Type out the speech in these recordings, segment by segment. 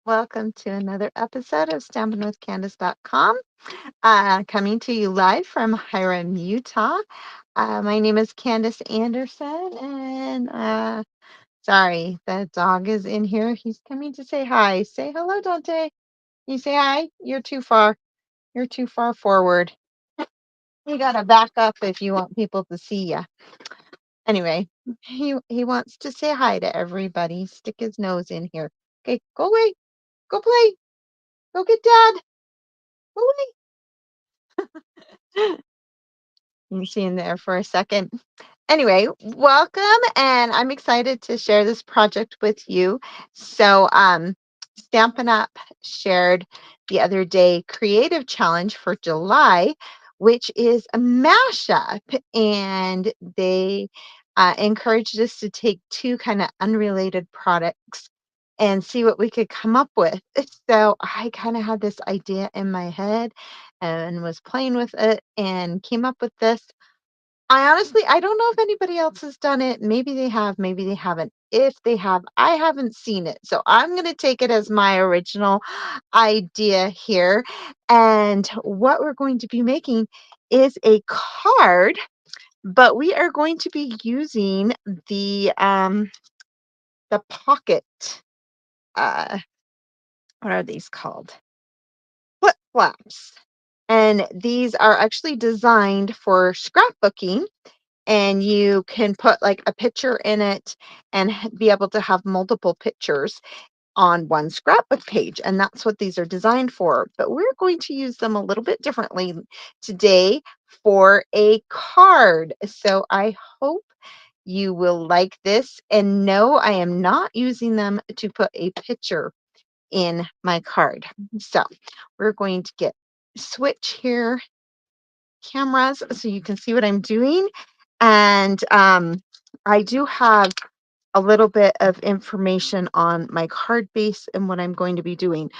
Welcome to another episode of stampinwithcandice.com. Coming to you live from Hiram, Utah. My name is Candice Anderson, and sorry, the dog is in here. He's coming to say hi. Say hello, Dante. You say hi. You're too far. You're too far forward. You gotta back up if you want people to see you. Anyway, he wants to say hi to everybody. Stick his nose in here. Okay, go away. Go play. Go get dad. Go away. You see in there for a second. Anyway, welcome, and I'm excited to share this project with you. So, Stampin' Up shared the other day creative challenge for July, which is a mashup, and they encouraged us to take two kind of unrelated products and see what we could come up with. So I kind of had this idea in my head and was playing with it and came up with this. I don't know if anybody else has done it. Maybe they have, maybe they haven't. If they have, I haven't seen it. So I'm going to take it as my original idea here. And what we're going to be making is a card, but we are going to be using the pocket uh what are these called? Flip flaps. And these are actually designed for scrapbooking, and you can put like a picture in it and be able to have multiple pictures on one scrapbook page. And that's what these are designed for. But we're going to use them a little bit differently today for a card. So I hope you will like this. And no, I am not using them to put a picture in my card. So we're going to get switch here cameras so you can see what I'm doing. And I do have a little bit of information on my card base and what I'm going to be doing.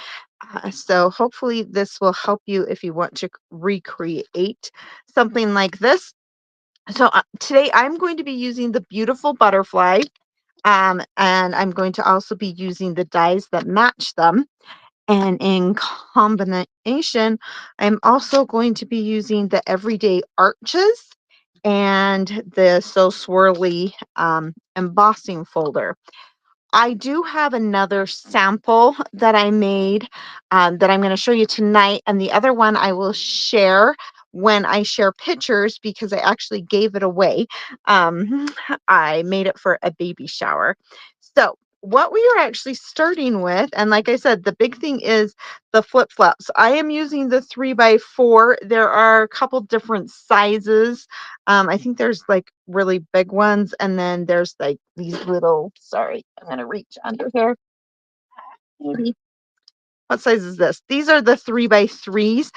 So hopefully this will help you if you want to recreate something like this. So today I'm going to be using the beautiful butterfly, and I'm going to also be using the dies that match them. And in combination, I'm also going to be using the everyday arches and the So Swirly embossing folder. I do have another sample that I made that I'm going to show you tonight. And the other one I will share when I share pictures because I actually gave it away. Um, I made it for a baby shower. So, what we are actually starting with, and like I said, the big thing is the flip flops. I am using the 3x4. There are a couple different sizes. I think there's like really big ones, and then there's like these little, sorry, I'm gonna reach under here. Maybe. What size is this? These are the 3x3s.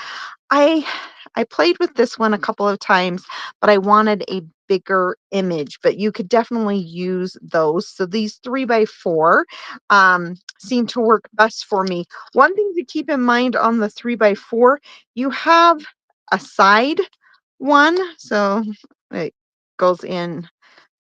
I I played with this one a couple of times, but I wanted a bigger image, but you could definitely use those. So these 3x4 seem to work best for me. One thing to keep in mind on the 3x4, you have a side one, so it goes in.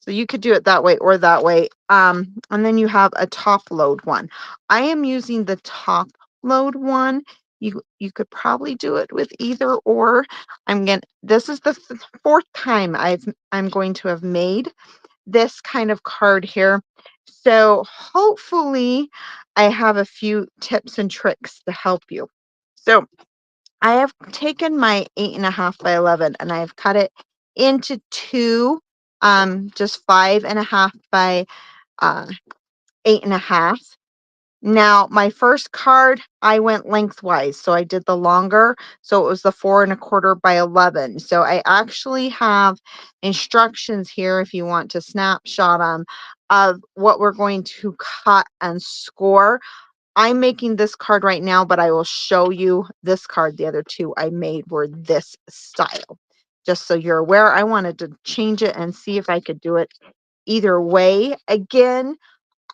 So you could do it that way or that way. And then you have a top load one. I am using the top load one. You could probably do it with either or. This is the fourth time I'm going to have made this kind of card here. So hopefully I have a few tips and tricks to help you. So I have taken my 8.5 by 11 and I've cut it into two, just 5.5 by 8.5. Now, my first card, I went lengthwise, so I did the longer, so it was the 4.25 by 11. So I actually have instructions here if you want to snapshot them of what we're going to cut and score. I'm making this card right now, but I will show you this card. The other two I made were this style. Just so you're aware, I wanted to change it and see if I could do it either way. Again,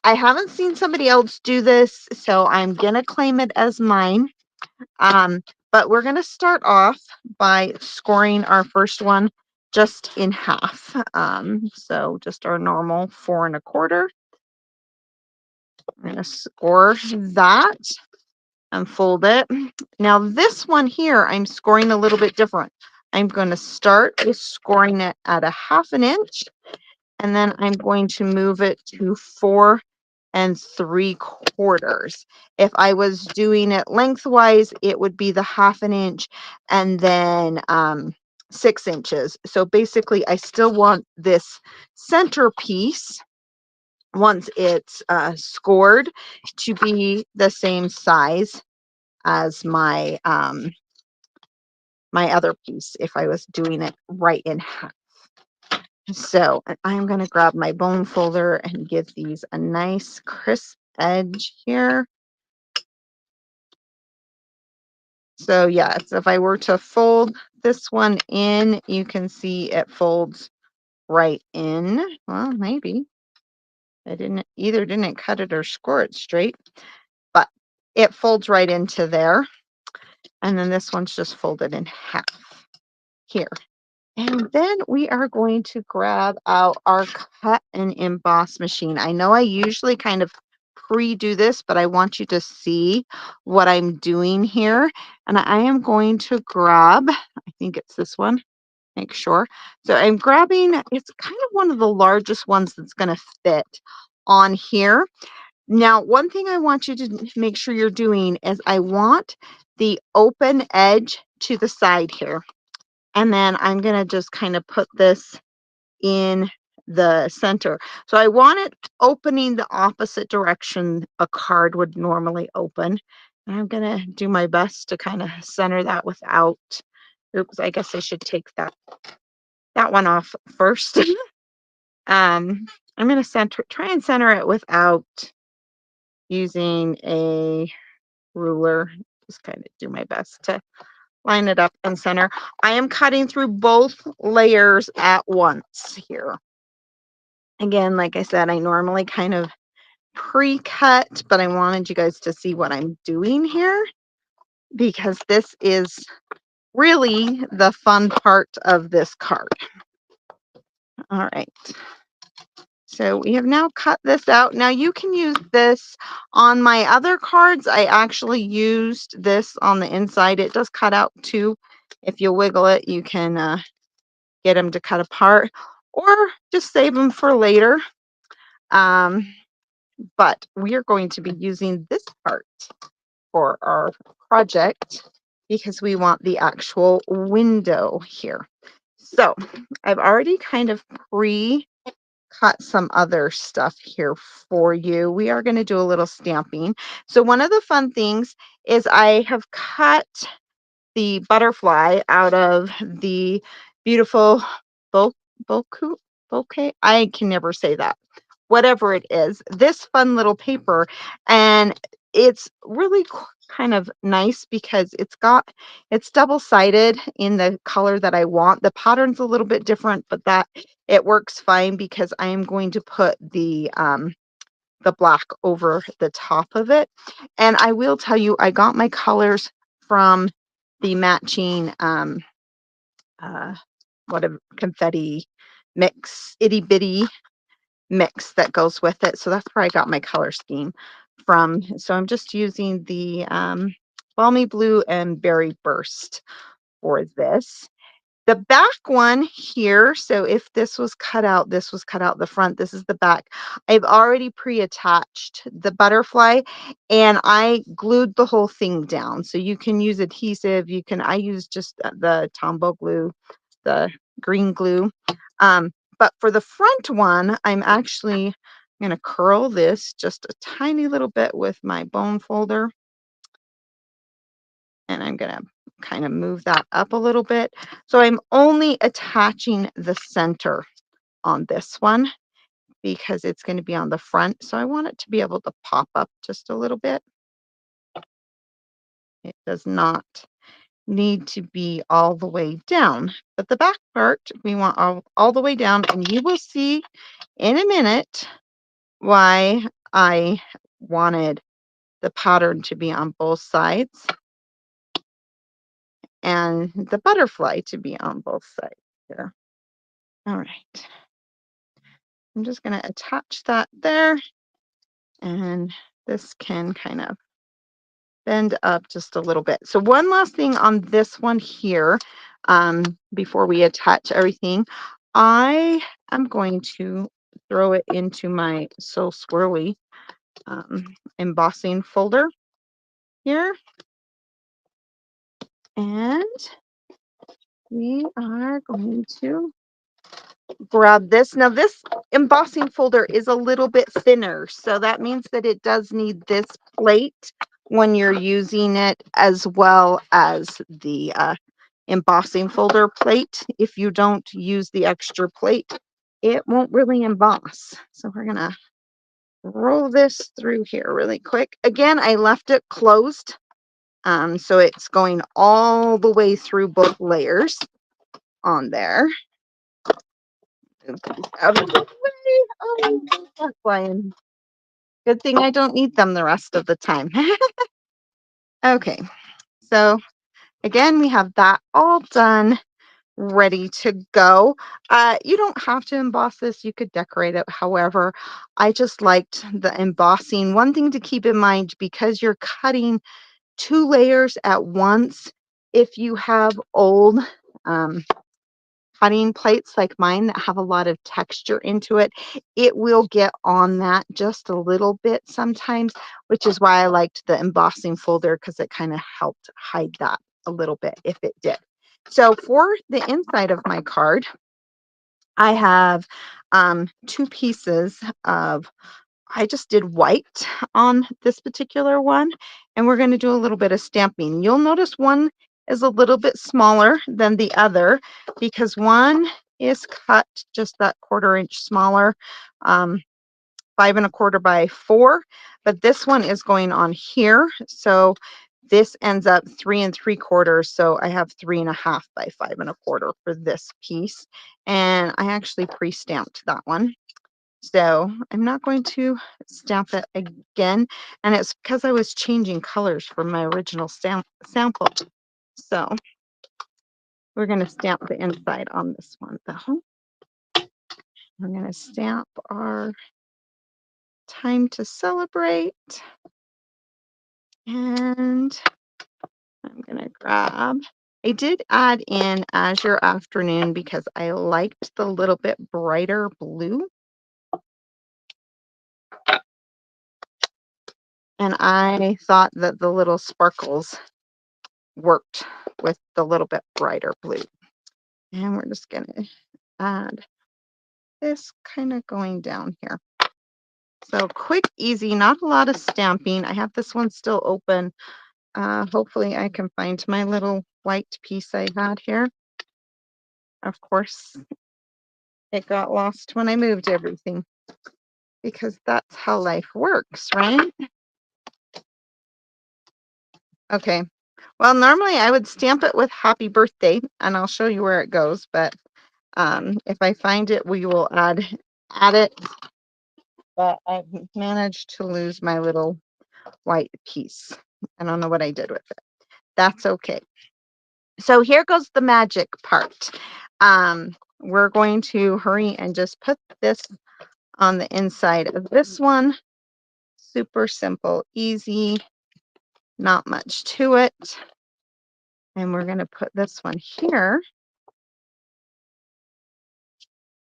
I haven't seen somebody else do this, so I'm going to claim it as mine. Um, but we're going to start off by scoring our first one just in half. So just our normal 4.25. I'm going to score that and fold it. Now this one here, I'm scoring a little bit different. I'm going to start with scoring it at a 1/2 inch, and then I'm going to move it to 4 3/4. If I was doing it lengthwise, it would be the 1/2 inch and then 6 inches. So basically, I still want this center piece, once it's scored, to be the same size as my other piece if I was doing it right in half. So I'm going to grab my bone folder and give these a nice crisp edge here. So yes, if I were to fold this one in, you can see it folds right in. Well, maybe I didn't cut it or score it straight, but it folds right into there. And then this one's just folded in half here. And then we are going to grab out our cut and emboss machine. I know I usually kind of pre-do this, but I want you to see what I'm doing here. And I am going to grab, I think it's this one, make sure. So I'm grabbing, it's kind of one of the largest ones that's going to fit on here. Now, one thing I want you to make sure you're doing is I want the open edge to the side here. And then I'm going to just kind of put this in the center. So I want it opening the opposite direction a card would normally open. And I'm going to do my best to kind of center that without, oops, I guess I should take that one off first. I'm going to try and center it without using a ruler. Just kind of do my best to line it up and center. I am cutting through both layers at once here. Again, like I said, I normally kind of pre-cut, but I wanted you guys to see what I'm doing here because this is really the fun part of this card. All right. So we have now cut this out. Now you can use this on my other cards. I actually used this on the inside. It does cut out too. If you wiggle it, you can get them to cut apart or just save them for later. But we are going to be using this part for our project because we want the actual window here. So I've already kind of cut some other stuff here for you. We are going to do a little stamping. So one of the fun things is I have cut the butterfly out of the beautiful bouquet. I can never say that. Whatever it is, this fun little paper, and it's really kind of nice because it's double-sided in the color that I want. The pattern's a little bit different, but that it works fine because I am going to put the black over the top of it. And I will tell you, I got my colors from the matching whatever confetti mix, itty bitty mix that goes with it. So that's where I got my color scheme from. So I'm just using the Balmy Blue and Berry Burst for this. The back one here, so if this was cut out the front, this is the back. I've already pre-attached the butterfly and I glued the whole thing down. So you can use adhesive, I use just the Tombow glue, the green glue. But for the front one, I'm actually going to curl this just a tiny little bit with my bone folder. And I'm going to kind of move that up a little bit. So I'm only attaching the center on this one because it's going to be on the front. So I want it to be able to pop up just a little bit. It does not need to be all the way down, but the back part we want all the way down, and you will see in a minute why I wanted the pattern to be on both sides and the butterfly to be on both sides here. All right. I'm just going to attach that there. And this can kind of bend up just a little bit. So one last thing on this one here, before we attach everything, I am going to throw it into my So Swirly embossing folder here. And we are going to grab this. Now this embossing folder is a little bit thinner, so that means that it does need this plate when you're using it, as well as the embossing folder plate. If you don't use the extra plate, it won't really emboss. So we're gonna roll this through here really quick. Again, I left it closed, so it's going all the way through both layers on there. Out of the way. Oh, that's flying. Good thing I don't need them the rest of the time. Okay, so again, we have that all done, ready to go. You don't have to emboss this. You could decorate it. However, I just liked the embossing. One thing to keep in mind, because you're cutting 2 layers at once, if you have old cutting plates like mine that have a lot of texture into it, it will get on that just a little bit sometimes, which is why I liked the embossing folder, because it kind of helped hide that a little bit if it did. So for the inside of my card, I have 2 pieces of, I just did white on this particular one, and we're going to do a little bit of stamping. You'll notice one is a little bit smaller than the other because one is cut just that 1/4 inch smaller, 5 1/4 by 4, but this one is going on here. So this ends up 3 3/4. So I have 3 1/2 by 5 1/4 for this piece. And I actually pre-stamped that one. So I'm not going to stamp it again. And it's because I was changing colors from my original sample. So we're going to stamp the inside on this one though. We're going to stamp our time to celebrate. And I'm going to grab, I did add in Azure Afternoon because I liked the little bit brighter blue. And I thought that the little sparkles worked with the little bit brighter blue. And we're just going to add this kind of going down here. So quick, easy, not a lot of stamping. I have this one still open. Hopefully I can find my little white piece I had here. Of course, it got lost when I moved everything because that's how life works, right? Okay. Well, normally I would stamp it with happy birthday, and I'll show you where it goes, but if I find it, we will add it. But I've managed to lose my little white piece. I don't know what I did with it. That's okay. So here goes the magic part. We're going to hurry and just put this on the inside of this one. Super simple, easy, not much to it. And we're going to put this one here.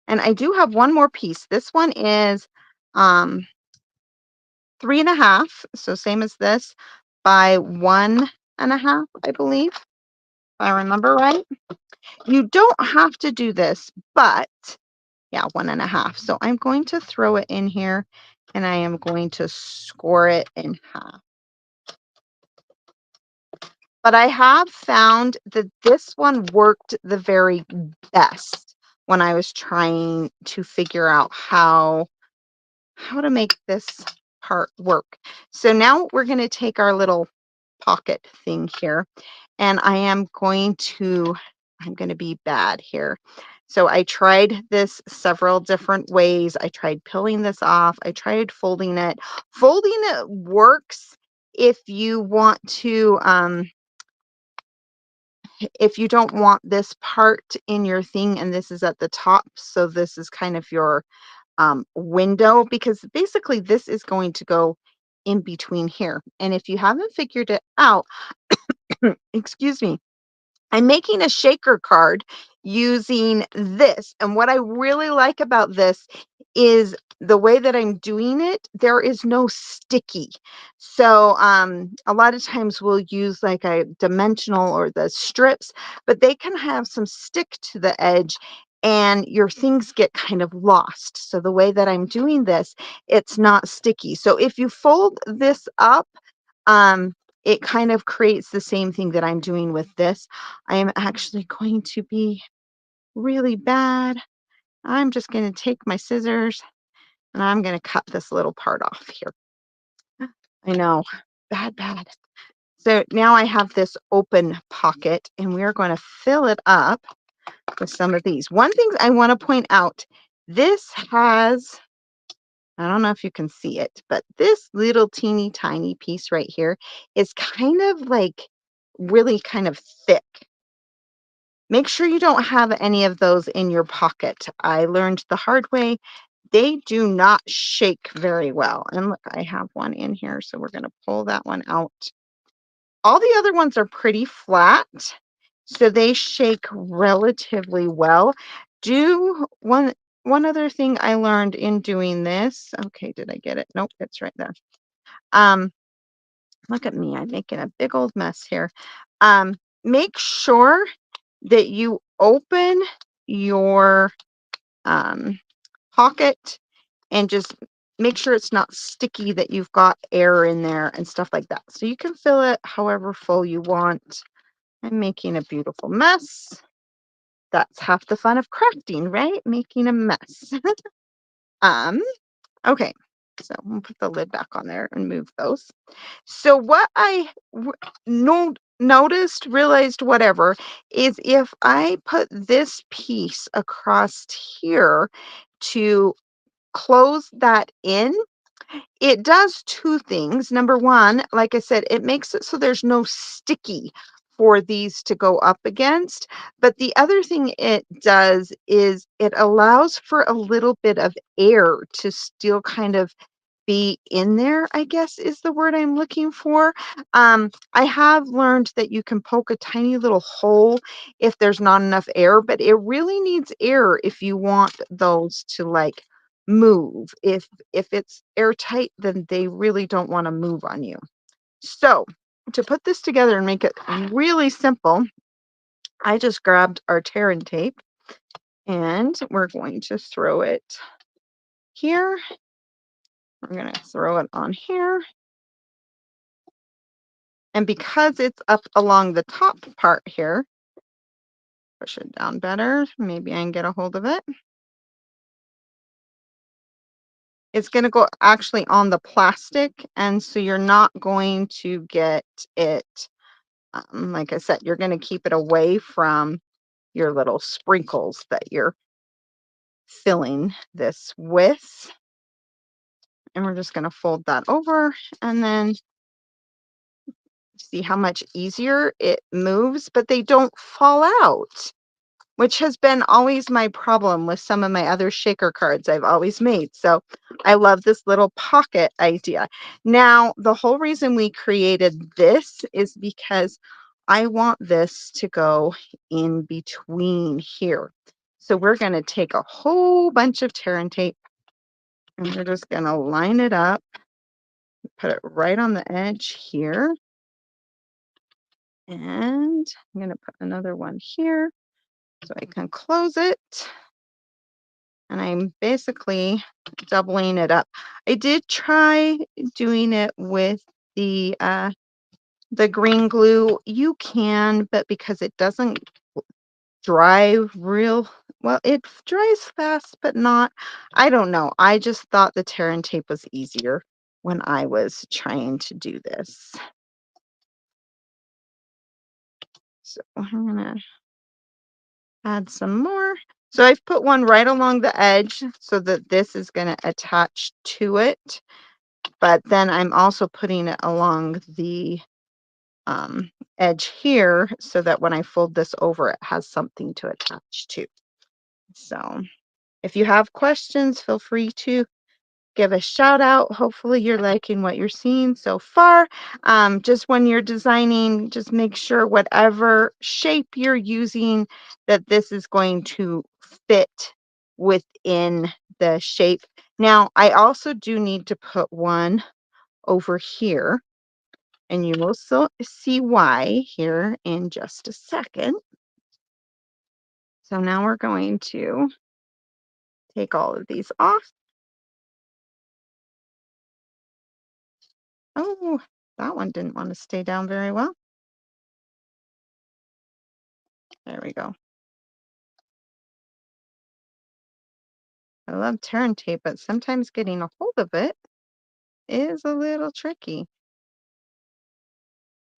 And I do have one more piece. This one is 3 1/2, so same as this, by 1 1/2, I believe, if I remember right. You don't have to do this, but yeah, 1 1/2. So I'm going to throw it in here and I am going to score it in half. But I have found that this one worked the very best when I was trying to figure out how to make this part work. So now we're going to take our little pocket thing here, and I'm going to be bad here. So I tried this several different ways. I tried peeling this off. I tried folding it. Folding it works if you want to, if you don't want this part in your thing and this is at the top. So this is kind of your window, because basically this is going to go in between here. And if you haven't figured it out, excuse me, I'm making a shaker card using this. And what I really like about this is the way that I'm doing it, there is no sticky. So a lot of times we'll use like a dimensional or the strips, but they can have some stick to the edge and your things get kind of lost. So the way that I'm doing this, it's not sticky. So if you fold this up, um, it kind of creates the same thing that I'm doing with this. I am actually going to be really bad. I'm just going to take my scissors and I'm going to cut this little part off here. I know, bad, bad. So now I have this open pocket and we're going to fill it up with some of these. One thing I want to point out, this has, I don't know if you can see it, but this little teeny tiny piece right here is kind of like really kind of thick. Make sure you don't have any of those in your pocket. I learned the hard way. They do not shake very well. And look, I have one in here, so we're going to pull that one out. All the other ones are pretty flat, so they shake relatively well. Do one other thing I learned in doing this. Okay, did I get it? Nope, it's right there. Um, Look at me, I'm making a big old mess here. Make sure that you open your um, pocket and just make sure it's not sticky, that you've got air in there and stuff like that. So you can fill it however full you want. I'm making a beautiful mess. That's half the fun of crafting, right? Making a mess. um, okay, so we'll put the lid back on there and move those. So what I noticed, realized, whatever, is if I put this piece across here to close that in, it does two things. Number one, like I said, it makes it so there's no sticky for these to go up against. But the other thing it does is it allows for a little bit of air to still kind of be in there, I guess is the word I'm looking for. I have learned that you can poke a tiny little hole if there's not enough air, but it really needs air if you want those to like move. If it's airtight, then they really don't want to move on you. So to put this together and make it really simple, I just grabbed our tear and tape and we're going to throw it here. We're going to throw it on here. And because it's up along the top part here, push it down better. Maybe I can get a hold of it. It's going to go actually on the plastic. And so you're not going to get it, like I said, you're going to keep it away from your little sprinkles that you're filling this with. And we're just going to fold that over and then see how much easier it moves, but they don't fall out, which has been always my problem with some of my other shaker cards I've always made. So I love this little pocket idea. Now, the whole reason we created this is because I want this to go in between here. So we're going to take a whole bunch of tear and tape and we're just going to line it up, put it right on the edge here. And I'm going to put another one here so I can close it. And I'm basically doubling it up. I did try doing it with the green glue. You can, but because it doesn't dry real well, it dries fast, but not. I don't know. I just thought the tear and tape was easier when I was trying to do this. So I'm gonna add some more. So I've put one right along the edge so that this is going to attach to it. But then I'm also putting it along the edge here so that when I fold this over, it has something to attach to. So If you have questions, feel free to give a shout out. Hopefully, you're liking what you're seeing so far. Just when you're designing, just make sure whatever shape you're using, that this is going to fit within the shape. Now, I also do need to put one over here, and you will see why here in just a second. So now we're going to take all of these off. Oh, that one didn't want to stay down very well. There we go. I love turn tape, but sometimes getting a hold of it is a little tricky.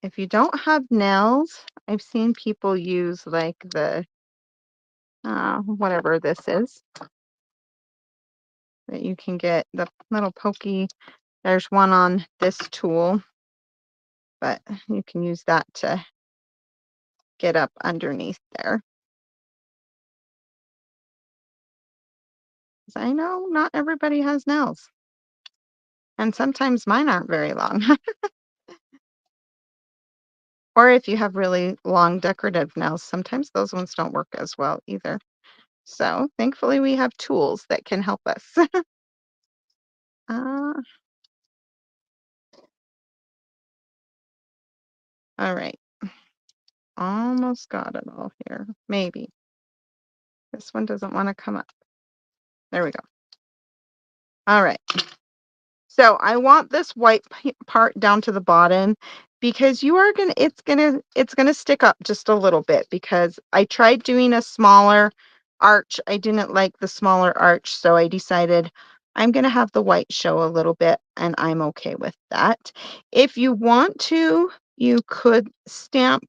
If you don't have nails, I've seen people use like the whatever this is that you can get the little pokey. There's one on this tool, but you can use that to get up underneath there. 'Cause I know not everybody has nails, and sometimes mine aren't very long. Or if you have really long decorative nails, sometimes those ones don't work as well either. So thankfully we have tools that can help us. uh, all right. Almost got it all here. Maybe. This one doesn't want to come up. There we go. All right. So I want this white part down to the bottom because you are gonna it's gonna stick up just a little bit because I tried doing a smaller arch. I didn't like the smaller arch, so I decided I'm gonna have the white show a little bit, and I'm okay with that. If you want to, you could stamp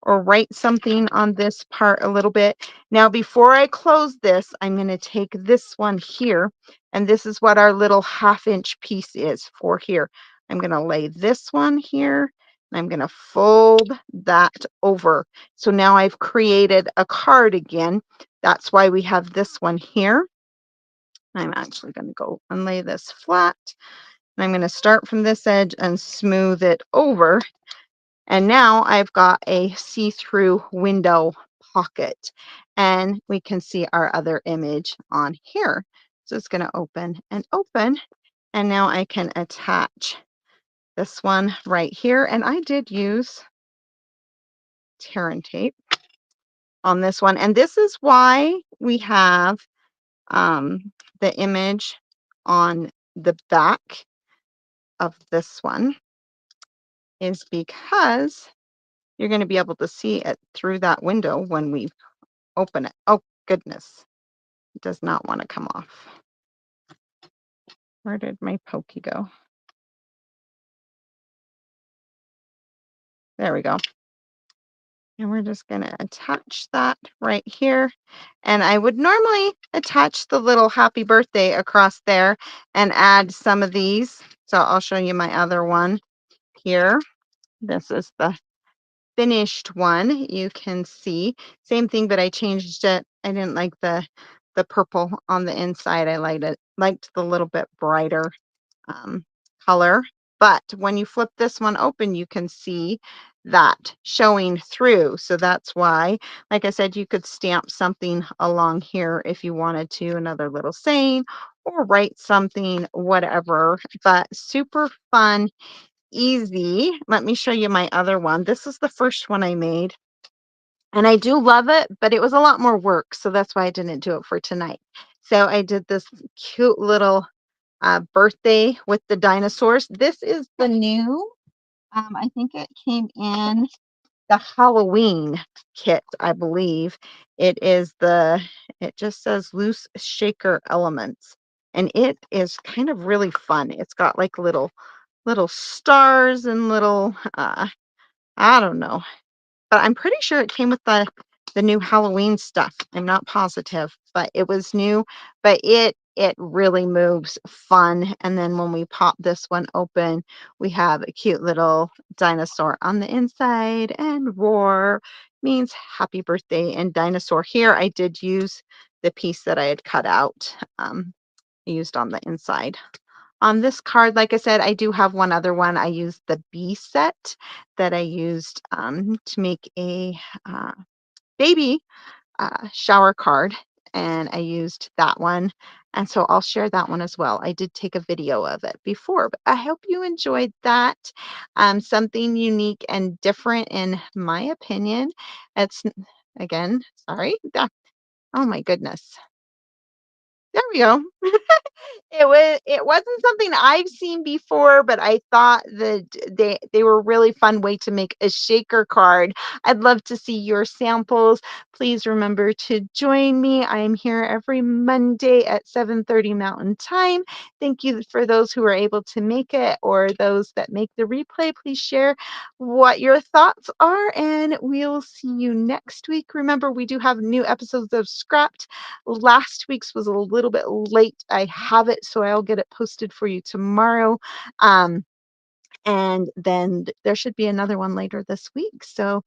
or write something on this part a little bit. Now, before I close this, I'm going to take this one here, and this is what our little 1/2 inch piece is for here. I'm going to lay this one here, and I'm going to fold that over. So now I've created a card again. That's why we have this one here. I'm actually going to go and lay this flat. And I'm going to start from this edge and smooth it over. And now I've got a see-through window pocket, and we can see our other image on here. So it's going to open and open, and now I can attach this one right here. And I did use tear tape on this one, and this is why we have the image on the back of this one, is because you're going to be able to see it through that window when we open it. Oh, goodness. It does not want to come off. Where did my pokey go? There we go. And we're just going to attach that right here. And I would normally attach the little happy birthday across there and add some of these. So I'll show you my other one here. This is the finished one. You can see same thing, but I changed it. I didn't like the purple on the inside. I liked the little bit brighter um, color. But when you flip this one open, you can see that showing through. So that's why, like I said, you could stamp something along here if you wanted to, another little saying, or write something, whatever. But super fun, easy. Let me show you my other one. This is the first one I made. And I do love it, but it was a lot more work. So that's why I didn't do it for tonight. So I did this cute little birthday with the dinosaurs. This is the new, I think it came in the Halloween kit, I believe. It just says loose shaker elements. And it is kind of really fun. It's got like little stars and little, I don't know, but I'm pretty sure it came with the new Halloween stuff. I'm not positive, but it was new, but it really moves fun. And then when we pop this one open, we have a cute little dinosaur on the inside, and roar means happy birthday. And dinosaur here, I did use the piece that I had cut out, used on the inside. On this card, like I said, I do have one other one. I used the B set that I used to make a baby shower card, and I used that one. And so I'll share that one as well. I did take a video of it before, but I hope you enjoyed that. Something unique and different, in my opinion. It's, again, sorry. Oh my goodness. There we go. It wasn't something I've seen before, but I thought that they were a really fun way to make a shaker card. I'd love to see your samples. Please remember to join me. I am here every Monday at 7:30 Mountain Time. Thank you for those who are able to make it, or those that make the replay. Please share what your thoughts are, and we'll see you next week. Remember, we do have new episodes of Scrapped. Last week's was a little bit late. I have it, so I'll get it posted for you tomorrow. Um, and then there should be another one later this week. So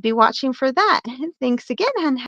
be watching for that. Thanks again, and